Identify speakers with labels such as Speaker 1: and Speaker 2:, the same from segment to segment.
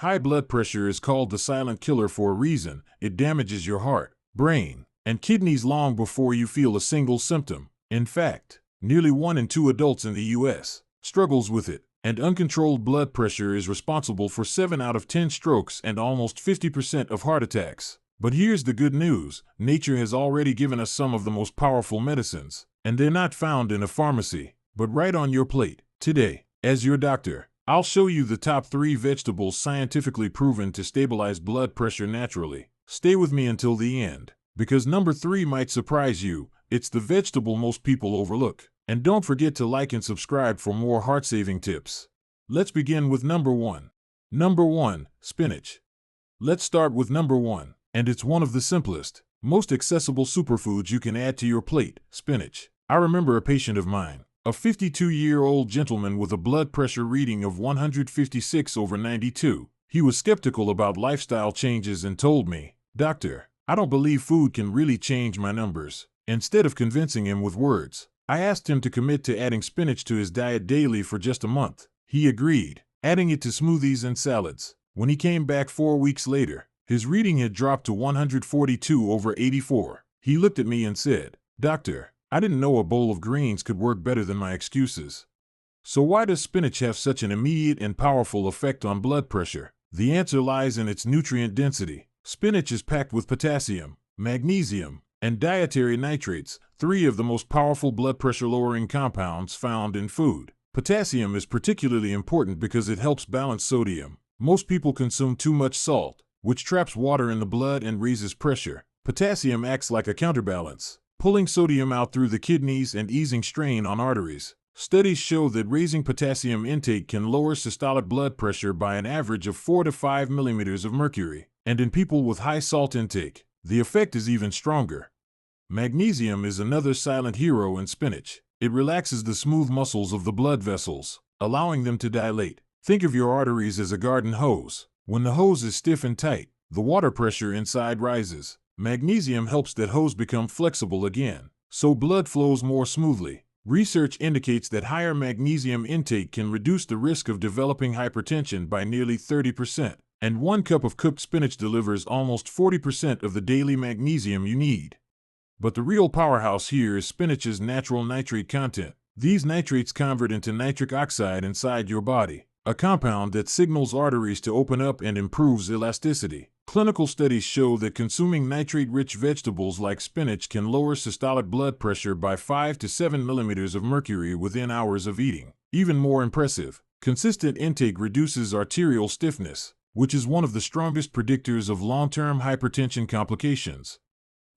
Speaker 1: High blood pressure is called the silent killer for a reason. It damages your heart, brain, and kidneys long before you feel a single symptom. In fact, nearly 1 in 2 adults in the U.S. struggles with it, and uncontrolled blood pressure is responsible for 7 out of 10 strokes and almost 50% of heart attacks. But here's the good news: nature has already given us some of the most powerful medicines, and they're not found in a pharmacy, but right on your plate. Today, as your doctor, I'll show you the top 3 vegetables scientifically proven to stabilize blood pressure naturally. Stay with me until the end, because number 3 might surprise you. It's the vegetable most people overlook. And don't forget to like and subscribe for more heart-saving tips. Let's begin with number 1. Number 1, spinach. Let's start with number 1, and it's one of the simplest, most accessible superfoods you can add to your plate: spinach. I remember a patient of mine, a 52-year-old gentleman with a blood pressure reading of 156/92. He was skeptical about lifestyle changes and told me, "Doctor, I don't believe food can really change my numbers." Instead of convincing him with words, I asked him to commit to adding spinach to his diet daily for just a month. He agreed, adding it to smoothies and salads. When he came back 4 weeks later, his reading had dropped to 142/84. He looked at me and said, "Doctor, I didn't know a bowl of greens could work better than my excuses." So why does spinach have such an immediate and powerful effect on blood pressure? The answer lies in its nutrient density. Spinach is packed with potassium, magnesium, and dietary nitrates, 3 of the most powerful blood pressure-lowering compounds found in food. Potassium is particularly important because it helps balance sodium. Most people consume too much salt, which traps water in the blood and raises pressure. Potassium acts like a counterbalance, pulling sodium out through the kidneys and easing strain on arteries. Studies show that raising potassium intake can lower systolic blood pressure by an average of 4 to 5 millimeters of mercury, and in people with high salt intake, the effect is even stronger. Magnesium is another silent hero in spinach. It relaxes the smooth muscles of the blood vessels, allowing them to dilate. Think of your arteries as a garden hose. When the hose is stiff and tight, the water pressure inside rises. Magnesium helps that hose become flexible again, so blood flows more smoothly. Research indicates that higher magnesium intake can reduce the risk of developing hypertension by nearly 30%, and 1 cup of cooked spinach delivers almost 40% of the daily magnesium you need. But the real powerhouse here is spinach's natural nitrate content. These nitrates convert into nitric oxide inside your body, a compound that signals arteries to open up and improves elasticity. Clinical studies show that consuming nitrate-rich vegetables like spinach can lower systolic blood pressure by 5 to 7 millimeters of mercury within hours of eating. Even more impressive, consistent intake reduces arterial stiffness, which is one of the strongest predictors of long-term hypertension complications.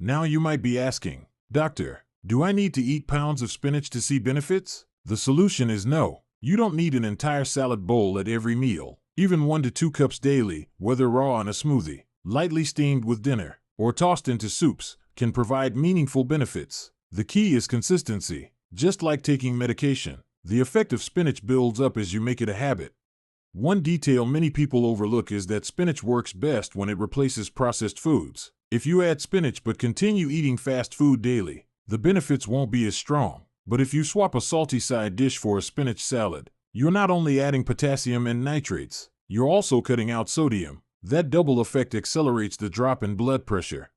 Speaker 1: Now you might be asking, "Doctor, do I need to eat pounds of spinach to see benefits?" The solution is no. You don't need an entire salad bowl at every meal. Even 1 to 2 cups daily, whether raw in a smoothie, lightly steamed with dinner, or tossed into soups, can provide meaningful benefits. The key is consistency. Just like taking medication, the effect of spinach builds up as you make it a habit. One detail many people overlook is that spinach works best when it replaces processed foods. If you add spinach but continue eating fast food daily, the benefits won't be as strong. But if you swap a salty side dish for a spinach salad, you're not only adding potassium and nitrates, you're also cutting out sodium. That double effect accelerates the drop in blood pressure.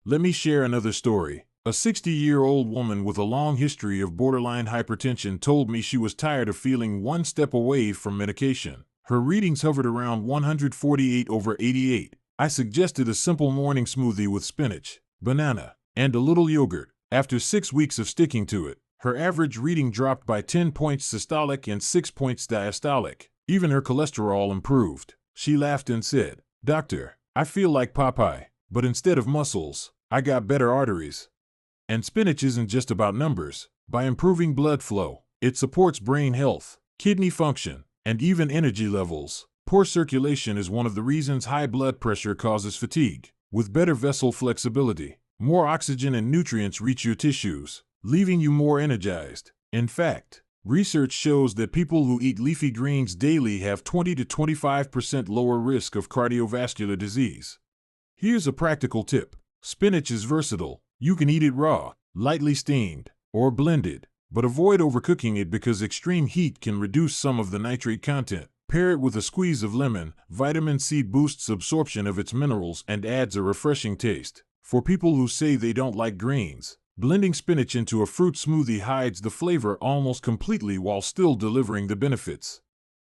Speaker 1: Let me share another story. A 60-year-old woman with a long history of borderline hypertension told me she was tired of feeling one step away from medication. Her readings hovered around 148/88. I suggested a simple morning smoothie with spinach, banana, and a little yogurt. After 6 weeks of sticking to it, her average reading dropped by 10 points systolic and 6 points diastolic. Even her cholesterol improved. She laughed and said, "Doctor, I feel like Popeye, but instead of muscles, I got better arteries." And spinach isn't just about numbers. By improving blood flow, it supports brain health, kidney function, and even energy levels. Poor circulation is one of the reasons high blood pressure causes fatigue. With better vessel flexibility, more oxygen and nutrients reach your tissues, leaving you more energized. In fact, research shows that people who eat leafy greens daily have 20 to 25% lower risk of cardiovascular disease. Here's a practical tip. Spinach is versatile. You can eat it raw, lightly steamed, or blended, but avoid overcooking it because extreme heat can reduce some of the nitrate content. Pair it with a squeeze of lemon. Vitamin C boosts absorption of its minerals and adds a refreshing taste. For people who say they don't like greens, blending spinach into a fruit smoothie hides the flavor almost completely while still delivering the benefits.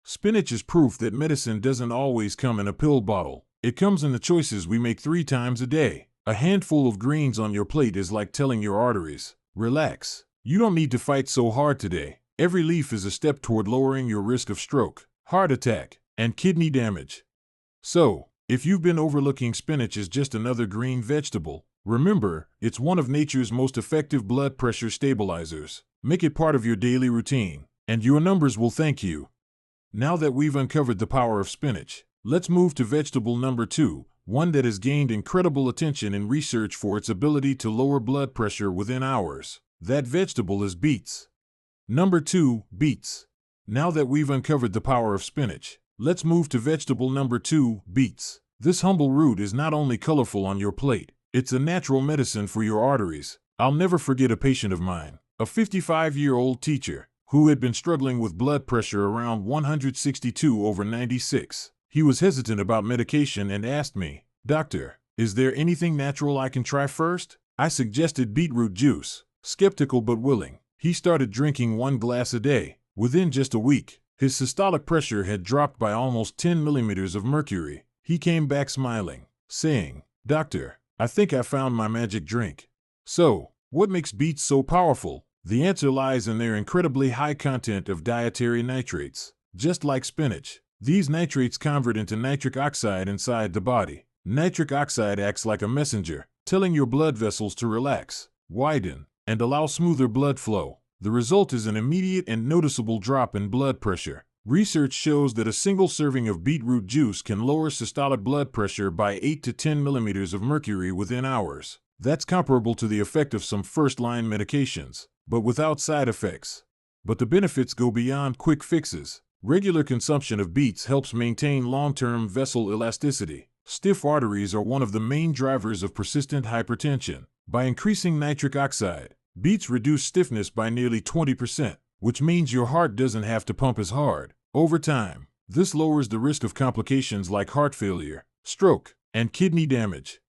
Speaker 1: Spinach is proof that medicine doesn't always come in a pill bottle. It comes in the choices we make 3 times a day. A handful of greens on your plate is like telling your arteries, relax. You don't need to fight so hard today. Every leaf is a step toward lowering your risk of stroke, heart attack, and kidney damage. So, if you've been overlooking spinach as just another green vegetable, remember, it's one of nature's most effective blood pressure stabilizers. Make it part of your daily routine, and your numbers will thank you. Now that we've uncovered the power of spinach, let's move to vegetable number 2, one that has gained incredible attention in research for its ability to lower blood pressure within hours. That vegetable is beets. Number 2, beets. Now that we've uncovered the power of spinach, let's move to vegetable number 2, beets. This humble root is not only colorful on your plate, it's a natural medicine for your arteries. I'll never forget a patient of mine, a 55-year-old teacher, who had been struggling with blood pressure around 162/96. He was hesitant about medication and asked me, "Doctor, is there anything natural I can try first?" I suggested beetroot juice. Skeptical but willing, he started drinking 1 glass a day. Within just a week, his systolic pressure had dropped by almost 10 millimeters of mercury. He came back smiling, saying, "Doctor, I think I found my magic drink." So, what makes beets so powerful? The answer lies in their incredibly high content of dietary nitrates. Just like spinach, these nitrates convert into nitric oxide inside the body. Nitric oxide acts like a messenger, telling your blood vessels to relax, widen, and allow smoother blood flow. The result is an immediate and noticeable drop in blood pressure. Research shows that a single serving of beetroot juice can lower systolic blood pressure by 8 to 10 millimeters of mercury within hours. That's comparable to the effect of some first-line medications, but without side effects. But the benefits go beyond quick fixes. Regular consumption of beets helps maintain long-term vessel elasticity. Stiff arteries are one of the main drivers of persistent hypertension. By increasing nitric oxide, beets reduce stiffness by nearly 20%, which means your heart doesn't have to pump as hard. Over time, this lowers the risk of complications like heart failure, stroke, and kidney damage.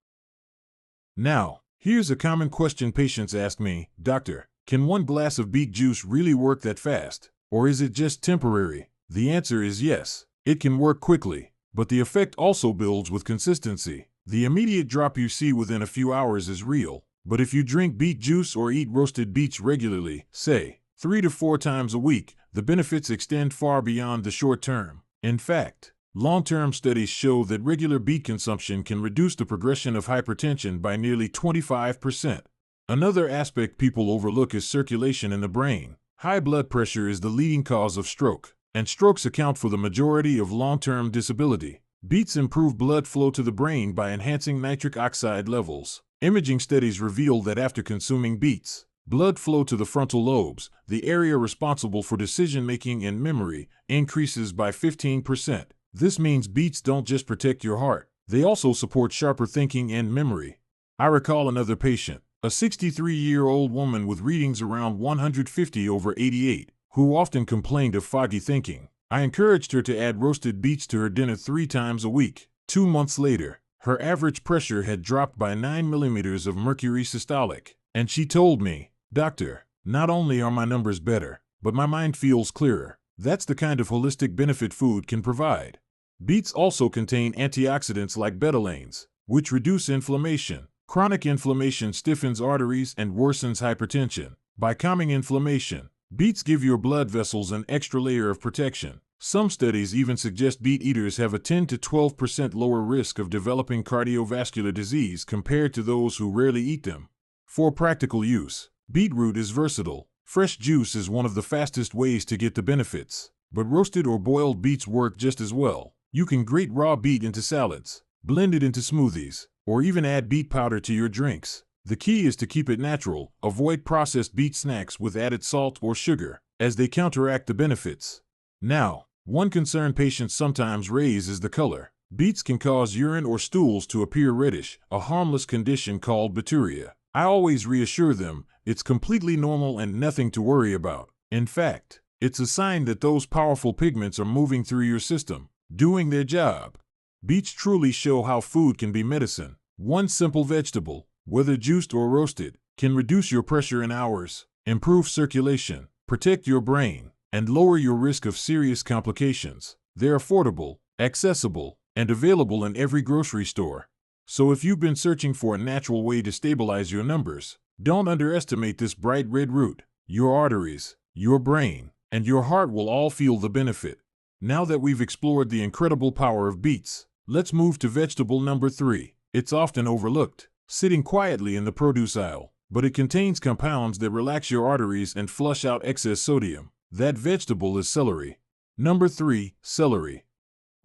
Speaker 1: Now, here's a common question patients ask me, "Doctor, can 1 glass of beet juice really work that fast? Or is it just temporary?" The answer is yes, it can work quickly, but the effect also builds with consistency. The immediate drop you see within a few hours is real, but if you drink beet juice or eat roasted beets regularly, say, 3 to 4 times a week, the benefits extend far beyond the short term. In fact, long-term studies show that regular beet consumption can reduce the progression of hypertension by nearly 25%. Another aspect people overlook is circulation in the brain. High blood pressure is the leading cause of stroke, and strokes account for the majority of long-term disability. Beets improve blood flow to the brain by enhancing nitric oxide levels. Imaging studies reveal that after consuming beets, blood flow to the frontal lobes, the area responsible for decision-making and memory, increases by 15%. This means beets don't just protect your heart, they also support sharper thinking and memory. I recall another patient, a 63-year-old woman with readings around 150/88, who often complained of foggy thinking. I encouraged her to add roasted beets to her dinner 3 times a week. 2 months later, her average pressure had dropped by 9 millimeters of mercury systolic, and she told me, "Doctor, not only are my numbers better, but my mind feels clearer." That's the kind of holistic benefit food can provide. Beets also contain antioxidants like betalains, which reduce inflammation. Chronic inflammation stiffens arteries and worsens hypertension. By calming inflammation, beets give your blood vessels an extra layer of protection. Some studies even suggest beet eaters have a 10 to 12% lower risk of developing cardiovascular disease compared to those who rarely eat them. For practical use, beetroot is versatile. Fresh juice is one of the fastest ways to get the benefits, but roasted or boiled beets work just as well. You can grate raw beet into salads, blend it into smoothies, or even add beet powder to your drinks. The key is to keep it natural. Avoid processed beet snacks with added salt or sugar, as they counteract the benefits. Now, one concern patients sometimes raise is the color. Beets can cause urine or stools to appear reddish, a harmless condition called bituria. I always reassure them, it's completely normal and nothing to worry about. In fact, It's a sign that those powerful pigments are moving through your system, doing their job. Beets truly show how food can be medicine. One simple vegetable, whether juiced or roasted, can reduce your pressure in hours, improve circulation, protect your brain, and lower your risk of serious complications. They're affordable, accessible, and available in every grocery store. So if you've been searching for a natural way to stabilize your numbers, don't underestimate this bright red root. Your arteries, your brain, and your heart will all feel the benefit. Now that we've explored the incredible power of beets, let's move to vegetable number 3. It's often overlooked, sitting quietly in the produce aisle, but it contains compounds that relax your arteries and flush out excess sodium. That vegetable is celery. Number 3, celery.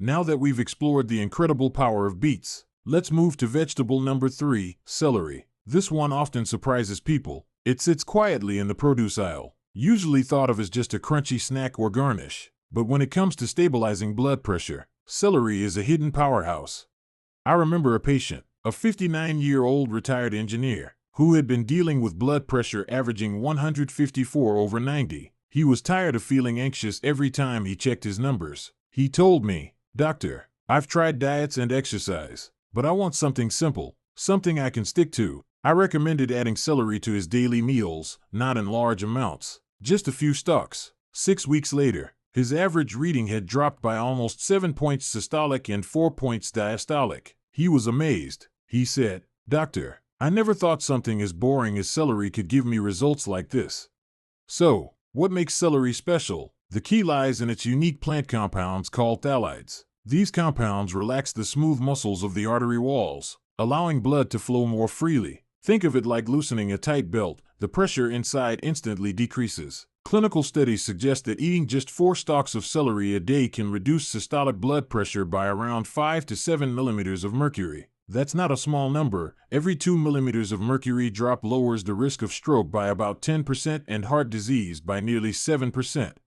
Speaker 1: Now that we've explored the incredible power of beets, let's move to vegetable number 3, celery. This one often surprises people. It sits quietly in the produce aisle, usually thought of as just a crunchy snack or garnish. But when it comes to stabilizing blood pressure, celery is a hidden powerhouse. I remember a patient, a 59-year-old retired engineer, who had been dealing with blood pressure averaging 154/90. He was tired of feeling anxious every time he checked his numbers. He told me, "Doctor, I've tried diets and exercise, but I want something simple, something I can stick to." I recommended adding celery to his daily meals, not in large amounts, just a few stalks. 6 weeks later, his average reading had dropped by almost 7 points systolic and 4 points diastolic. He was amazed. He said, "Doctor, I never thought something as boring as celery could give me results like this." So, what makes celery special? The key lies in its unique plant compounds called phthalides. These compounds relax the smooth muscles of the artery walls, allowing blood to flow more freely. Think of it like loosening a tight belt. The pressure inside instantly decreases. Clinical studies suggest that eating just 4 stalks of celery a day can reduce systolic blood pressure by around 5 to 7 millimeters of mercury. That's not a small number. Every 2 millimeters of mercury drop lowers the risk of stroke by about 10% and heart disease by nearly 7%.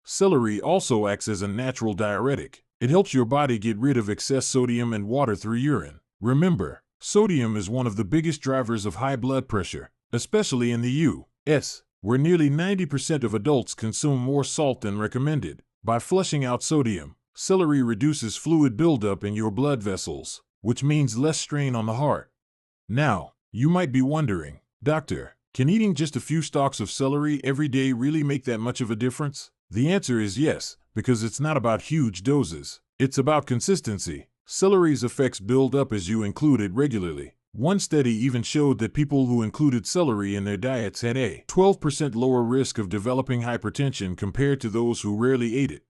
Speaker 1: Celery also acts as a natural diuretic. It helps your body get rid of excess sodium and water through urine. Remember, sodium is one of the biggest drivers of high blood pressure, especially in the U.S., where nearly 90% of adults consume more salt than recommended. By flushing out sodium, celery reduces fluid buildup in your blood vessels, which means less strain on the heart. Now, you might be wondering, "Doctor, can eating just a few stalks of celery every day really make that much of a difference?" The answer is yes, because it's not about huge doses. It's about consistency. Celery's effects build up as you include it regularly. One study even showed that people who included celery in their diets had a 12% lower risk of developing hypertension compared to those who rarely ate it.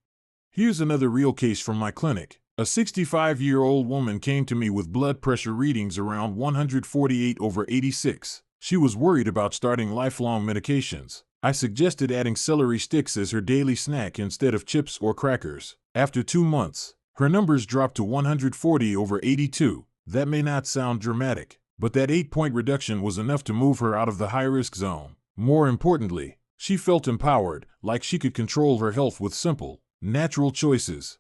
Speaker 1: Here's another real case from my clinic. A 65-year-old woman came to me with blood pressure readings around 148/86. She was worried about starting lifelong medications. I suggested adding celery sticks as her daily snack instead of chips or crackers. After 2 months, her numbers dropped to 140/82. That may not sound dramatic, but that 8-point reduction was enough to move her out of the high-risk zone. More importantly, she felt empowered, like she could control her health with simple, natural choices.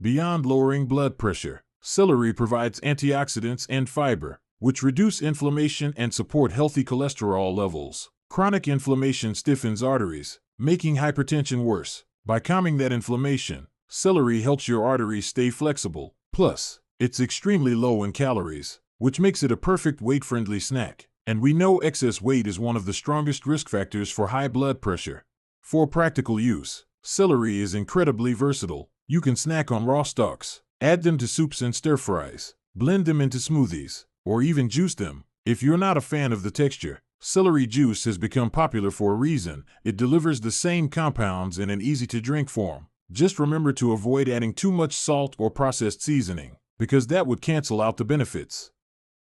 Speaker 1: Beyond lowering blood pressure, celery provides antioxidants and fiber, which reduce inflammation and support healthy cholesterol levels. Chronic inflammation stiffens arteries, making hypertension worse. By calming that inflammation, celery helps your arteries stay flexible. Plus, it's extremely low in calories, which makes it a perfect weight-friendly snack. And we know excess weight is one of the strongest risk factors for high blood pressure. For practical use, celery is incredibly versatile. You can snack on raw stalks, add them to soups and stir-fries, blend them into smoothies, or even juice them. If you're not a fan of the texture, celery juice has become popular for a reason. It delivers the same compounds in an easy-to-drink form. Just remember to avoid adding too much salt or processed seasoning, because that would cancel out the benefits.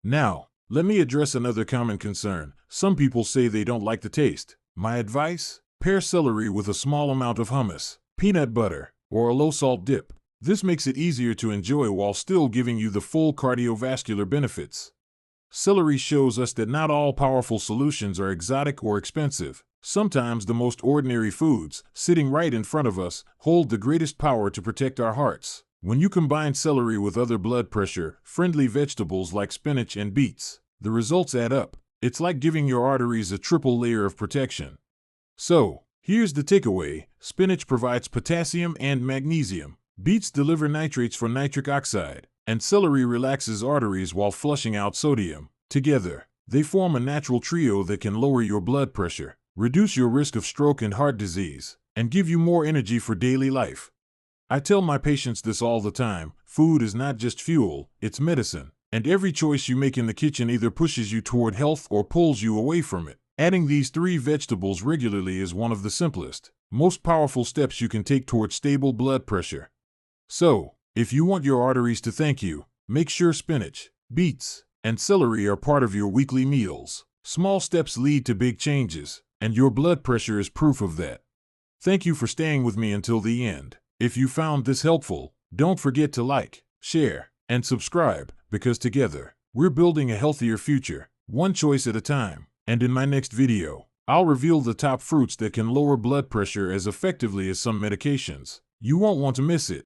Speaker 1: Now, let me address another common concern. Some people say they don't like the taste. My advice? Pair celery with a small amount of hummus, peanut butter, or a low-salt dip. This makes it easier to enjoy while still giving you the full cardiovascular benefits. Celery shows us that not all powerful solutions are exotic or expensive. Sometimes the most ordinary foods, sitting right in front of us, hold the greatest power to protect our hearts. When you combine celery with other blood pressure-friendly vegetables like spinach and beets, the results add up. It's like giving your arteries a triple layer of protection. So, Here's the takeaway: spinach provides potassium and magnesium, beets deliver nitrates for nitric oxide, and celery relaxes arteries while flushing out sodium. Together, they form a natural trio that can lower your blood pressure, reduce your risk of stroke and heart disease, and give you more energy for daily life. I tell my patients this all the time: food is not just fuel, it's medicine, and every choice you make in the kitchen either pushes you toward health or pulls you away from it. Adding these 3 vegetables regularly is one of the simplest, most powerful steps you can take toward stable blood pressure. So, if you want your arteries to thank you, make sure spinach, beets, and celery are part of your weekly meals. Small steps lead to big changes, and your blood pressure is proof of that. Thank you for staying with me until the end. If you found this helpful, don't forget to like, share, and subscribe, because together, we're building a healthier future, one choice at a time. And in my next video, I'll reveal the top fruits that can lower blood pressure as effectively as some medications. You won't want to miss it.